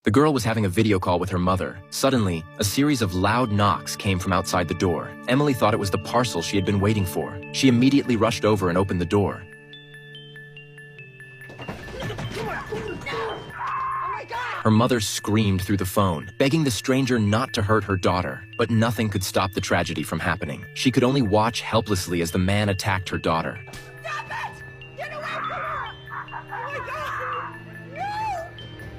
The girl was having a video call with her mother. Suddenly, a series of loud knocks came from outside the door. Emily thought it was the parcel she had been waiting for. She immediately rushed over and opened the door. Her mother screamed through the phone, begging the stranger not to hurt her daughter. But nothing could stop the tragedy from happening. She could only watch helplessly as the man attacked her daughter. Stop it! Get away from her! Oh my God! No!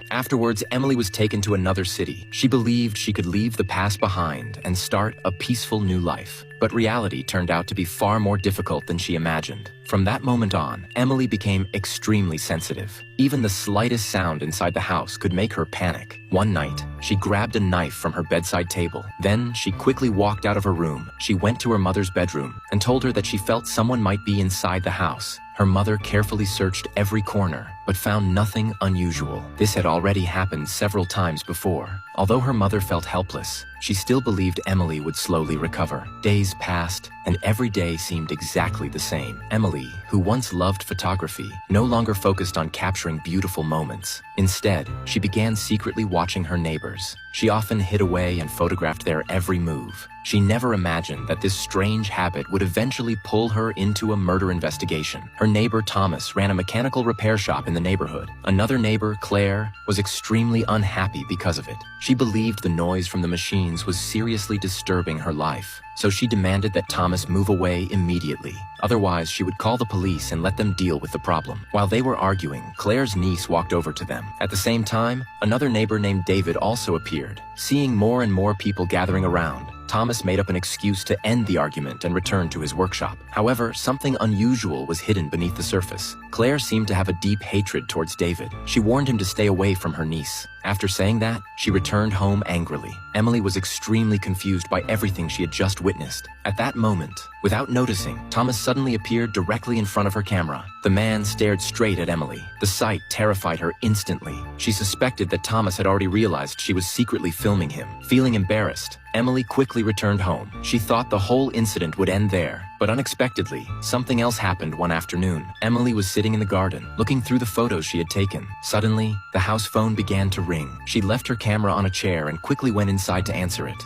Afterwards, Emily was taken to another city. She believed she could leave the past behind and start a peaceful new life. But reality turned out to be far more difficult than she imagined. From that moment on, Emily became extremely sensitive. Even the slightest sound inside the house could make her panic. One night, she grabbed a knife from her bedside table. Then she quickly walked out of her room. She went to her mother's bedroom and told her that she felt someone might be inside the house. Her mother carefully searched every corner, but found nothing unusual. This had already happened several times before. Although her mother felt helpless, she still believed Emily would slowly recover. Days passed, and every day seemed exactly the same. Emily, who once loved photography, no longer focused on capturing beautiful moments. Instead, she began secretly watching her neighbors. She often hid away and photographed their every move. She never imagined that this strange habit would eventually pull her into a murder investigation. Her neighbor Thomas ran a mechanical repair shop in the neighborhood. Another neighbor, Claire, was extremely unhappy because of it. She believed the noise from the machines was seriously disturbing her life. So she demanded that Thomas move away immediately. Otherwise, she would call the police and let them deal with the problem. While they were arguing, Claire's niece walked over to them. At the same time, another neighbor named David also appeared. Seeing more and more people gathering around, Thomas made up an excuse to end the argument and return to his workshop. However, something unusual was hidden beneath the surface. Claire seemed to have a deep hatred towards David. She warned him to stay away from her niece. After saying that, she returned home angrily. Emily was extremely confused by everything she had just witnessed. At that moment, without noticing, Thomas suddenly appeared directly in front of her camera. The man stared straight at Emily. The sight terrified her instantly. She suspected that Thomas had already realized she was secretly filming him. Feeling embarrassed, Emily quickly returned home. She thought the whole incident would end there, but unexpectedly, something else happened one afternoon. Emily was sitting in the garden, looking through the photos she had taken. Suddenly, the house phone began to ring. She left her camera on a chair and quickly went inside to answer it.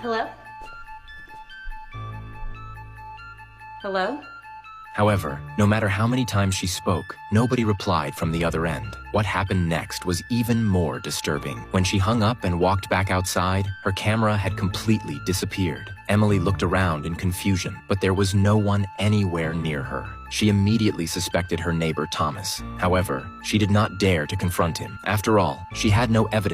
Hello? Hello? However, no matter how many times she spoke, nobody replied from the other end. What happened next was even more disturbing. When she hung up and walked back outside, her camera had completely disappeared. Emily looked around in confusion, but there was no one anywhere near her. She immediately suspected her neighbor Thomas. However, she did not dare to confront him. After all, she had no evidence